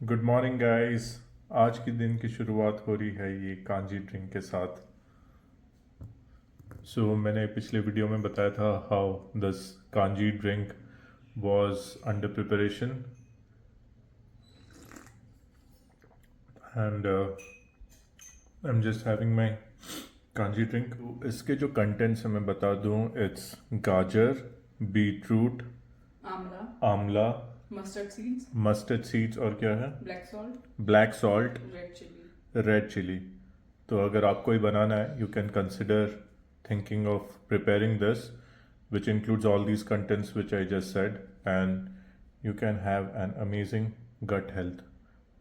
Good morning guys. आज की दिन की शुरुआत हो रही है ये कांजी ड्रिंक के साथ। मैंने पिछले वीडियो में बताया था how this kanji drink was under preparation and I am just having my kanji drink. इसके जो कंटेंट्स हैं मैं बता दूं, इट्स गाजर, बीटरूट, आंवला, आंवला, मस्टर्ड सीड्स, सीड्स और क्या है, black black salt, salt, red chilli. Red chilli. तो अगर आपको ही बनाना है, you can consider thinking of preparing this, which includes all these contents which I just said, and you can have an amazing gut health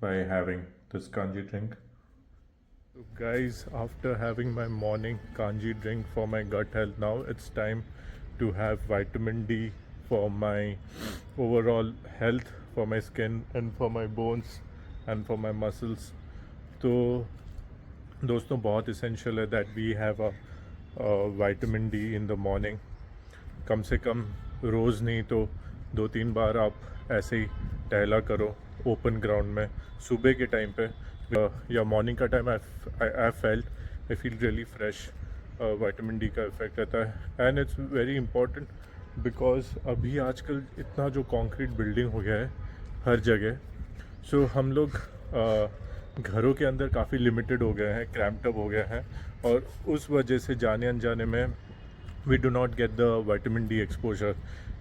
by having this kanji drink. So guys, after having my morning kanji drink for my gut health, now it's time to have vitamin D for my overall health, for my skin and for my bones and for my muscles. तो दोस्तों बहुत essential है that we have a vitamin D in the morning. कम से कम रोज़ नहीं तो 2-3 बार आप ऐसे ही टहला करो ओपन ग्राउंड में सुबह के टाइम पे या मॉर्निंग का time. I felt I feel really fresh. Vitamin D का इफेक्ट रहता है and it's very important because अभी आजकल इतना जो कंक्रीट बिल्डिंग हो गया है हर जगह। हम लोग घरों के अंदर काफ़ी लिमिटेड हो गए हैं, क्रैम्प्ड अप हो गए हैं और उस वजह से जाने अनजाने में we do not get the vitamin D exposure.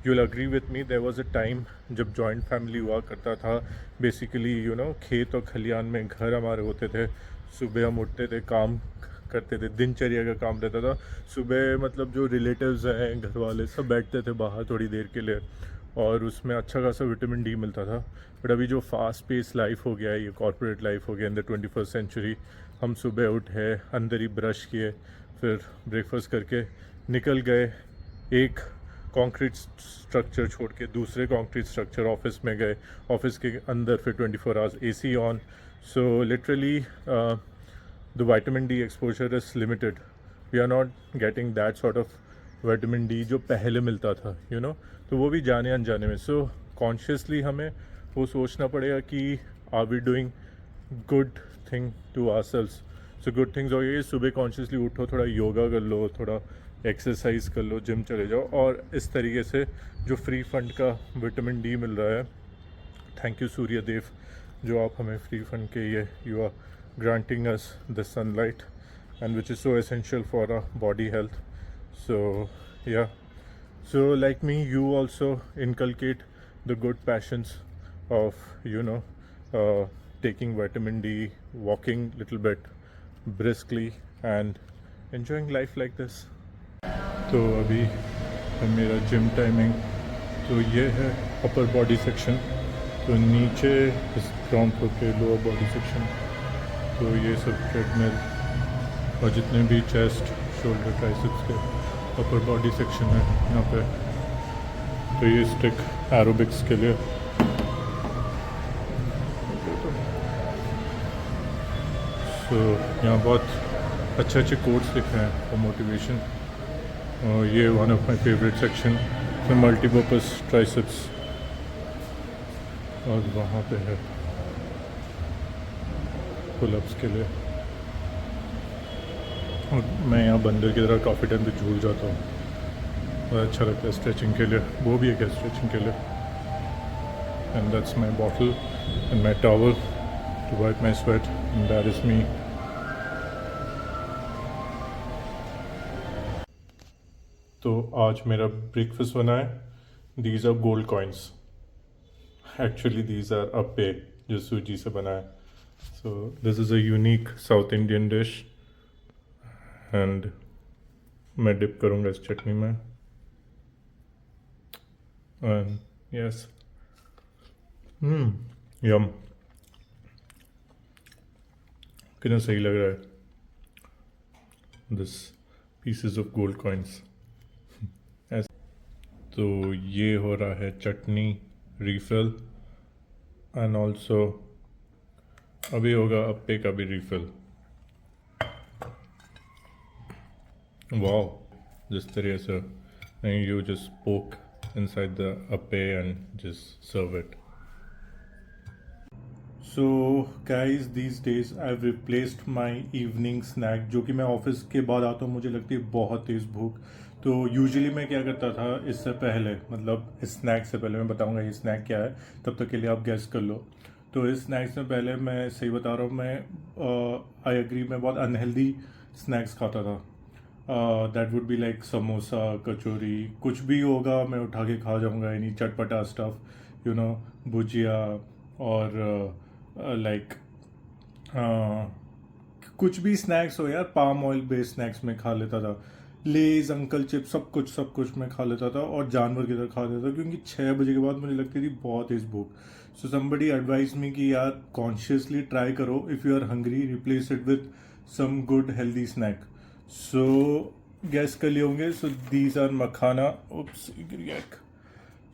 You will agree with me, there was a time जब जॉइंट फैमिली हुआ करता था। बेसिकली खेत और खलियान में घर हमारे होते थे। सुबह हम उठते थे, काम करते थे, दिनचर्या का काम रहता था। सुबह मतलब जो रिलेटिव्स हैं, घर वाले सब बैठते थे बाहर थोड़ी देर के लिए और उसमें अच्छा खासा विटामिन डी मिलता था। बट अभी जो फास्ट पेस लाइफ हो गया है, ये कॉर्पोरेट लाइफ हो गया इन द 21st सेंचुरी, हम सुबह उठे, अंदर ही ब्रश किए, फिर ब्रेकफास्ट करके निकल गए, एक कंक्रीट स्ट्रक्चर छोड़ के दूसरे कंक्रीट स्ट्रक्चर, ऑफिस में गए, ऑफिस के अंदर फिर 24 hours AC on. So literally the vitamin D exposure is limited. We are not getting that sort of vitamin D जो पहले मिलता था तो वो भी जाने अनजाने में। कॉन्शियसली हमें वो सोचना पड़ेगा कि are we doing good thing to ourselves. Good things हो गई, सुबह कॉन्शियसली उठो, थोड़ा योगा कर लो, थोड़ा एक्सरसाइज कर लो, जिम चले जाओ और इस तरीके से जो फ्री फंड का विटामिन डी मिल रहा है, थैंक यू सूर्य देव जो आप हमें फ्री फंड के ये you are granting us the sunlight and which is so essential for our body health. या like me, you also inculcate the good passions of uh, taking vitamin D, walking little bit briskly and enjoying life like this. तो अभी है मेरा gym timing. तो ये है upper body section, तो नीचे इस ग्राउंड फ्लोर के लोअर बॉडी सेक्शन। तो ये सब ट्रेडमिल और जितने भी चेस्ट, शोल्डर, ट्राइसेप्स के अपर बॉडी सेक्शन है यहाँ पे। तो ये स्टिक एरोबिक्स के लिए। यहाँ बहुत अच्छे अच्छे कोट्स लिखे हैं फॉर मोटिवेशन। और ये one of my favourite section है मल्टीपर्पज़ ट्राइसेप्स और वहाँ पे है पुलअप्स के लिए। और मैं यहाँ बंदर की तरह काफ़ी टाइम पे झूल जाता हूँ, बहुत अच्छा लगता है स्ट्रेचिंग के लिए। वो भी एक है स्ट्रेचिंग के लिए। And that's my bottle and my towel to wipe my sweat and that is me. तो आज मेरा ब्रेकफास्ट बना है, these are gold coins. Actually these are appe जो सूजी से बना है। This is a unique South Indian dish and मैं डिप करूँगा इस चटनी में। Yes. यम कितना सही लग रहा है this pieces of gold coins. तो ये हो रहा है चटनी रीफिल एंड ऑल्सो अभी होगा अप्पे का भी रीफिल। वाओ, जिस तरह से and you just poke inside the appe and just serve it. So guys these days I have replaced my evening snack, जो कि मैं ऑफिस के बाद आता हूँ, मुझे लगती है बहुत तेज़ भूख। तो यूजुअली मैं क्या करता था इससे पहले, मतलब इस स्नैक से पहले, मैं बताऊँगा ये स्नैक क्या है, तब तक के लिए आप गेस कर लो। तो इस स्नैक से पहले मैं सही बता रहा हूँ, मैं आई एग्री, मैं बहुत अनहेल्दी स्नैक्स खाता था। That would be like samosa, kachori, कुछ भी होगा मैं उठा के खा जाऊँगा, यानी चटपटा स्टफ, भुजिया, और लाइक कुछ भी स्नैक्स हो यार, पाम ऑयल बेस्ड स्नैक्स में खा लेता था। लेज, अंकल चिप, सब कुछ मैं खा लेता था और जानवर की तरह खा लेता था, क्योंकि 6 बजे के बाद मुझे लगती थी बहुत तेज भूख। सो समबडी एडवाइज मी कि यार कॉन्शियसली ट्राई करो, if you are hungry replace it with some good healthy snack. So guess कर लिए होंगे, सो दीज आर मखाना। उप्स,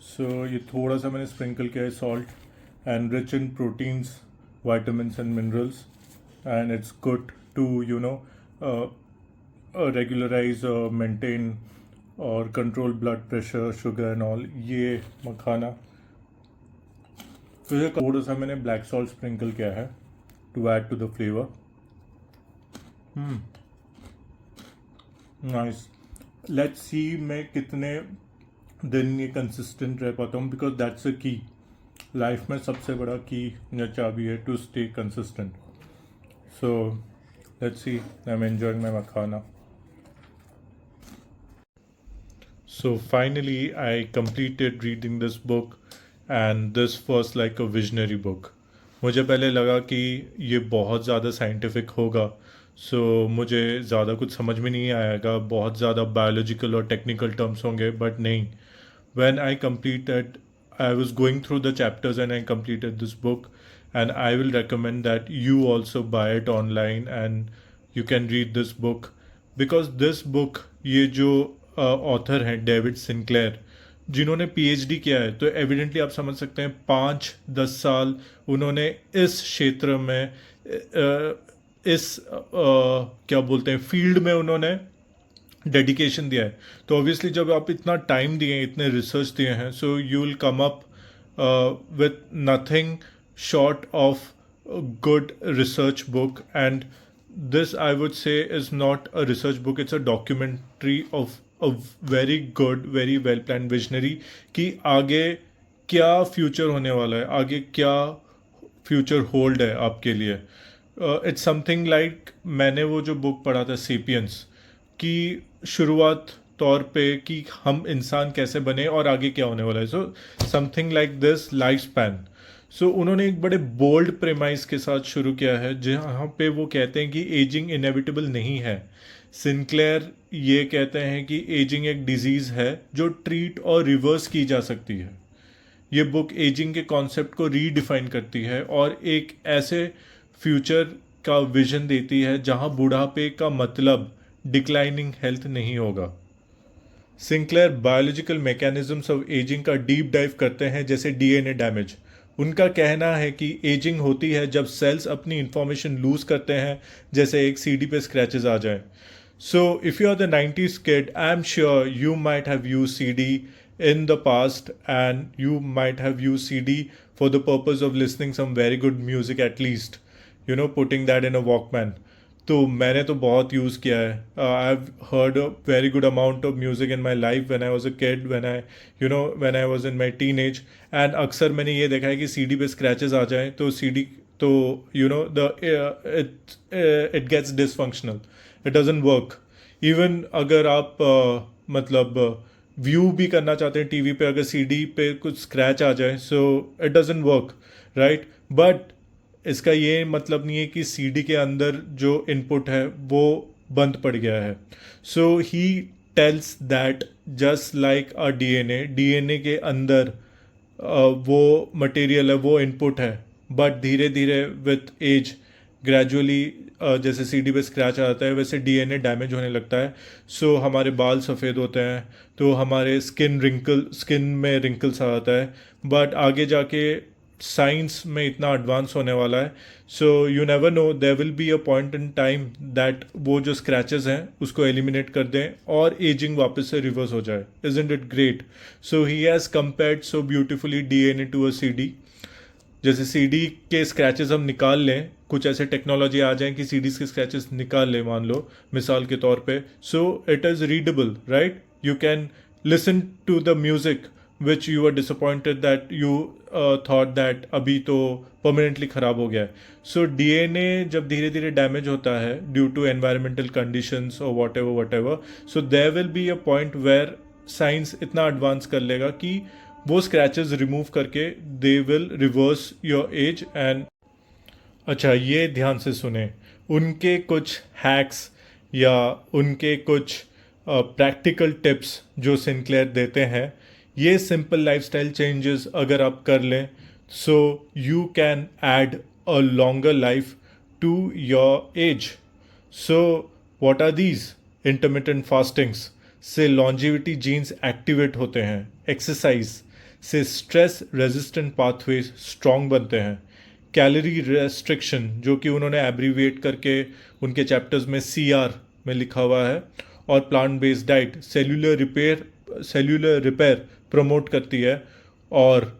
सो ये थोड़ा सा मैंने स्प्रिंकल किया है salt, and rich in proteins, vitamins, and minerals. And it's good to, regularize, maintain, or control blood pressure, sugar, and all. ये मखाना, फिर थोड़ा सा मैंने ब्लैक सॉल्ट स्प्रिंकल किया है to add to the flavour. Nice. Let's see मैं कितने दिन ये कंसिस्टेंट रह पाता हूँ, बिकॉज दैट्स अ की। लाइफ में सबसे बड़ा की या चाबी है to stay consistent. So let's see, I am enjoying my makhana. So finally I completed reading this book, and this was like a visionary book. मुझे पहले लगा कि ये बहुत ज़्यादा साइंटिफिक होगा, सो मुझे ज़्यादा कुछ समझ में नहीं आएगा, बहुत ज़्यादा बायोलॉजिकल और टेक्निकल टर्म्स होंगे, बट नहीं। when I completed, I was going through the chapters and I completed this book, and I will recommend that you also buy it online and you can read this book, because this book, ये जो author हैं David Sinclair, जिन्होंने PhD किया है, तो evidently आप समझ सकते हैं 5-10 साल उन्होंने इस क्षेत्र में क्या बोलते हैं, फील्ड में उन्होंने डेडिकेशन दिया है। तो ऑब्वियसली जब आप इतना टाइम दिए हैं, इतने रिसर्च दिए हैं, so you will come up with nothing short of good research book. And this I would say is not a research book, it's a documentary of a very good, very well planned visionary कि आगे क्या future होने वाला है, आगे क्या future hold है आपके लिए। इट्स समथिंग लाइक, मैंने वो जो बुक पढ़ा था सेपियंस की शुरुआत तौर पे कि हम इंसान कैसे बने और आगे क्या होने वाला है, so something like this life span. So उन्होंने एक बड़े बोल्ड प्रेमाइज के साथ शुरू किया है, जहाँ पे वो कहते हैं कि एजिंग इनएविटेबल नहीं है। सिंक्लेयर ये कहते हैं कि एजिंग एक डिजीज़ है जो ट्रीट और रिवर्स की जा सकती है। ये बुक एजिंग के कॉन्सेप्ट को रीडिफाइन करती है और एक ऐसे फ्यूचर का विजन देती है जहाँ बुढ़ापे का मतलब डिक्लाइनिंग हेल्थ नहीं होगा। Sinclair biological mechanisms of ageing का डीप डाइव करते हैं, जैसे डीएनए डैमेज। उनका कहना है कि एजिंग होती है जब सेल्स अपनी इंफॉर्मेशन लूज करते हैं, जैसे एक सीडी पे स्क्रैचेस आ जाएं। So if you are the 90s kid, I am sure you might have use CD in the past, and you might have used CD for the purpose of listening some very good music, at least putting that in a Walkman. तो मैंने तो बहुत use किया है। I have heard a very good amount of music in my life when I was a kid, when I was in my teen age. And अक्सर मैंने ये देखा है कि सीडी पे स्क्रैचेस आ जाएं तो सीडी तो it gets dysfunctional, it doesn't work. Even अगर आप मतलब व्यू भी करना चाहते हैं टीवी पे, अगर सीडी पे कुछ स्क्रैच आ जाए, so it doesn't work, right. But इसका ये मतलब नहीं है कि सीडी के अंदर जो इनपुट है वो बंद पड़ गया है। So he tells that just like a DNA के अंदर वो मटेरियल है, वो इनपुट है, बट धीरे धीरे विथ एज ग्रेजुअली जैसे सीडी पे स्क्रैच आता है वैसे डीएनए डैमेज होने लगता है। सो हमारे बाल सफ़ेद होते हैं, तो हमारे स्किन में रिंकल्स आ जाता है। बट आगे जाके साइंस में इतना एडवांस होने वाला है, so you never know, there will be a point in time that वो जो स्क्रैचेस हैं उसको एलिमिनेट कर दें और एजिंग वापस से रिवर्स हो जाए। Isn't it great? So he has compared so beautifully DNA to a CD. जैसे सीडी के स्क्रैचेस हम निकाल लें, कुछ ऐसे टेक्नोलॉजी आ जाए कि सीडीज के स्क्रैचेस निकाल लें, मान लो मिसाल के तौर पे, so it is readable, right? You can listen to the music which you are disappointed that you thought that अभी तो परमानेंटली ख़राब हो गया है. सो डीएनए जब धीरे धीरे डैमेज होता है ड्यू टू एनवायरमेंटल कंडीशंस और whatever, so there will be a point where science इतना एडवांस कर लेगा कि वो स्क्रैचेस रिमूव करके they will reverse your age. And अच्छा, ये ध्यान से सुने, उनके कुछ हैक्स या उनके कुछ प्रैक्टिकल टिप्स जो सिंक्लेयर देते हैं, ये सिंपल लाइफस्टाइल चेंजेस अगर आप कर लें, so you can add a longer life to your age. So what are these? Intermittent fastings से लॉन्जिविटी जीन्स एक्टिवेट होते हैं. एक्सरसाइज से स्ट्रेस रेजिस्टेंट पाथवे स्ट्रॉन्ग बनते हैं. कैलोरी रेस्ट्रिक्शन, जो कि उन्होंने एब्रीविएट करके उनके चैप्टर्स में CR में लिखा हुआ है, और plant based diet cellular repair promote करती है. और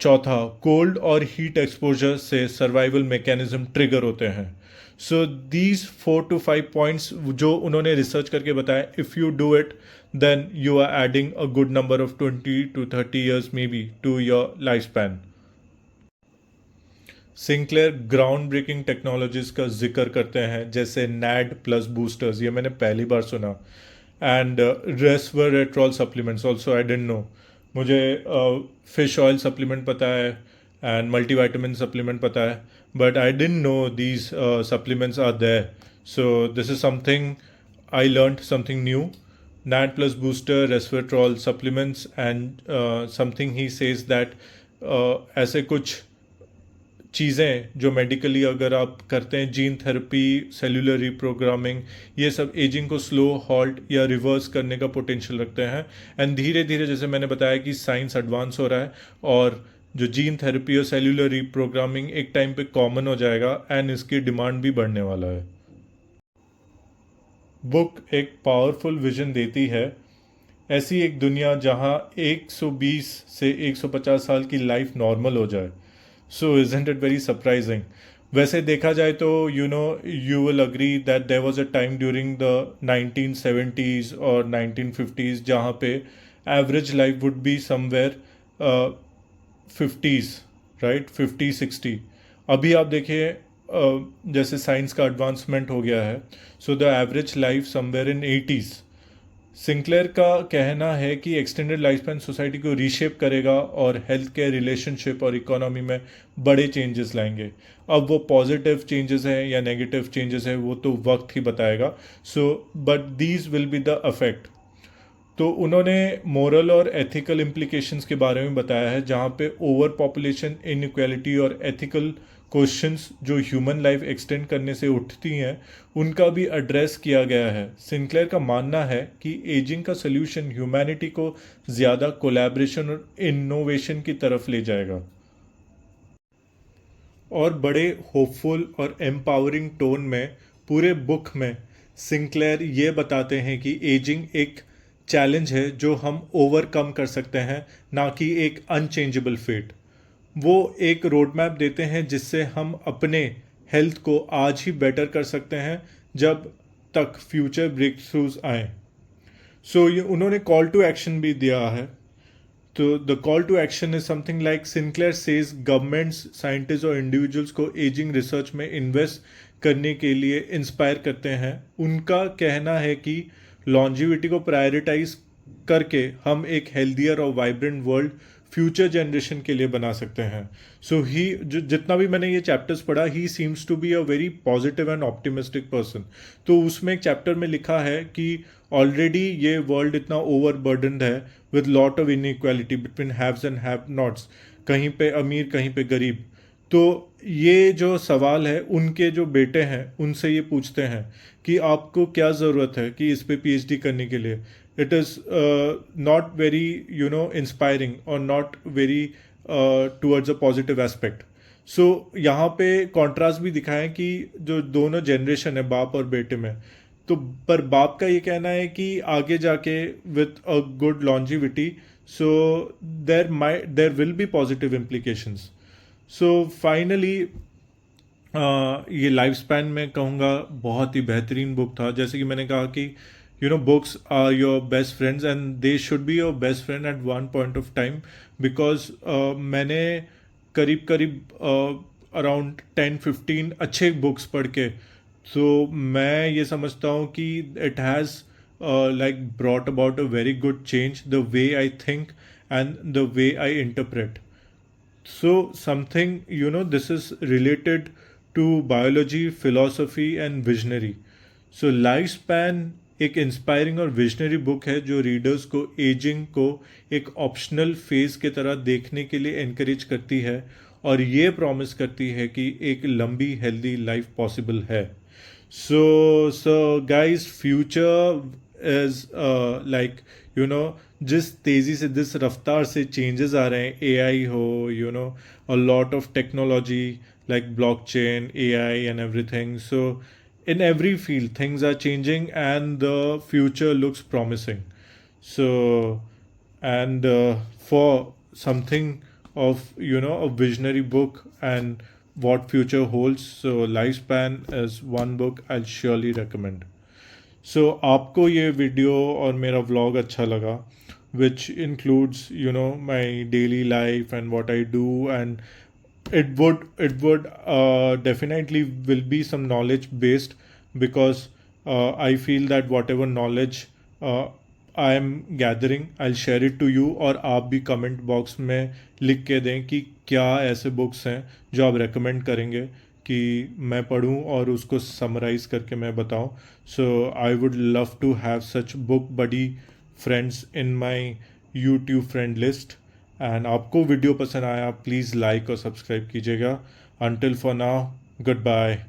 चौथा, कोल्ड और हीट एक्सपोजर से सर्वाइवल मैकेनिज्म ट्रिगर होते हैं. सो दीज 4 to 5 पॉइंट्स जो उन्होंने रिसर्च करके बताया, if you do it then you are adding a good number of 20 to 30 years maybe to your lifespan. Sinclair ground breaking technologies का जिक्र करते हैं, जैसे NAD प्लस बूस्टर्स, ये मैंने पहली बार सुना. And resveratrol supplements also I don't know. मुझे फिश ऑयल सप्लीमेंट पता है एंड मल्टीविटामिन सप्लीमेंट पता है, but I don't know these supplements are there. So this is something I learned, something new. NAD plus booster, resveratrol supplements, and something he says that ऐसे कुछ चीज़ें जो medically अगर आप करते हैं, जीन थेरेपी, सेलुलर रिप्रोग्रामिंग, ये सब एजिंग को स्लो, हॉल्ट या रिवर्स करने का पोटेंशियल रखते हैं. एंड धीरे धीरे, जैसे मैंने बताया कि साइंस एडवांस हो रहा है और जो जीन थेरेपी और सेलुलर रिप्रोग्रामिंग एक टाइम पे कॉमन हो जाएगा एंड इसकी डिमांड भी बढ़ने वाला है. बुक एक पावरफुल विजन देती है, ऐसी एक दुनिया जहां 120 से 150 साल की लाइफ नॉर्मल हो जाए. So isn't it very surprising? वैसे देखा जाए तो you will agree that there was a time during the 1970s और 1950s जहाँ पे average life would be somewhere 50s, right, 50-60. अभी आप देखिए जैसे साइंस का एडवांसमेंट हो गया है, so the average life somewhere in 80s. Sinclair का कहना है कि एक्सटेंडेड लाइफ स्पैन सोसाइटी को रीशेप करेगा और हेल्थ केयर, रिलेशनशिप और इकोनॉमी में बड़े चेंजेस लाएंगे. अब वो पॉजिटिव चेंजेस हैं या नेगेटिव चेंजेस हैं वो तो वक्त ही बताएगा. So but these will be the affect. तो उन्होंने मोरल और एथिकल इम्प्लीकेशंस के बारे में बताया है, जहाँ पे ओवर पॉपुलेशन, इनइक्वालिटी और एथिकल क्वेश्चंस जो ह्यूमन लाइफ एक्सटेंड करने से उठती हैं, उनका भी एड्रेस किया गया है. सिंक्लेयर का मानना है कि एजिंग का सल्यूशन ह्यूमैनिटी को ज़्यादा कोलैबोरेशन और इनोवेशन की तरफ ले जाएगा. और बड़े होपफुल और एम्पावरिंग टोन में पूरे बुक में सिंक्लेयर ये बताते हैं कि एजिंग एक चैलेंज है जो हम ओवरकम कर सकते हैं, ना कि एक अनचेंजेबल फेट. वो एक रोड मैप देते हैं जिससे हम अपने हेल्थ को आज ही बेटर कर सकते हैं जब तक फ्यूचर ब्रेक थ्रूज आएँ. सो ये उन्होंने कॉल टू एक्शन भी दिया है. तो the call to action is something like Sinclair says governments, scientist और इंडिविजुअल्स को एजिंग रिसर्च में इन्वेस्ट करने के लिए इंस्पायर करते हैं. उनका कहना है कि लॉन्जिविटी को प्रायोरिटाइज करके हम एक हेल्दियर और वाइब्रेंट वर्ल्ड फ्यूचर जनरेशन के लिए बना सकते हैं. सो ही जितना भी मैंने ये चैप्टर्स पढ़ा, he seems to be a very positive and optimistic person. तो उसमें एक चैप्टर में लिखा है कि ऑलरेडी ये वर्ल्ड इतना ओवर बर्डनड है with lot of inequality between haves and have nots, कहीं पे अमीर कहीं पे गरीब. तो ये जो सवाल है उनके जो बेटे हैं उनसे ये पूछते हैं कि आपको क्या ज़रूरत है कि इस पे PhD करने के लिए. It is not very inspiring और not very towards a positive aspect. So यहाँ पे कॉन्ट्रास्ट भी दिखाएं कि जो दोनों जनरेशन है बाप और बेटे में, तो पर बाप का ये कहना है कि आगे जाके with a good longevity, so there will be positive implications. So finally ये लाइफ स्पैन में कहूँगा बहुत ही बेहतरीन बुक था. जैसे कि मैंने कहा कि books are your best friends and they should be your best friend at one point of time. Because मैंने करीब करीब अराउंड 10-15 अच्छे बुक्स पढ़ के, तो मैं ये समझता हूँ कि it has like brought about a very good change the way I think and the way I interpret. So, something, this is related to biology, philosophy, and visionary. So, lifespan एक inspiring और visionary book है जो readers को ageing को एक optional phase के तरह देखने के लिए एनकरेज करती है और ये प्रॉमिस करती है कि एक लंबी हेल्दी लाइफ पॉसिबल है. So guys, future is like जिस तेज़ी से जिस रफ्तार से चेंजेस आ रहे हैं, एआई हो, a lot of technology like blockchain, AI, and everything. So, in every field, things are changing and the future looks promising. So, and for something of, a visionary book and what future holds, so Lifespan is one book I'll surely recommend. So, आपको ये video और मेरा vlog अच्छा लगा, which includes, my daily life and what I do, and it would definitely will be some knowledge based, because I feel that whatever knowledge I am gathering, I'll share it to you. और आप भी comment box में लिख के दें कि क्या ऐसे बुक्स हैं जो आप रेकमेंड करेंगे कि मैं पढूं और उसको समराइज़ करके मैं बताऊं. So I would love to have such book buddy friends in my YouTube friend list. And आपको वीडियो पसंद आया, प्लीज़ लाइक और सब्सक्राइब कीजिएगा. Until for now, good bye.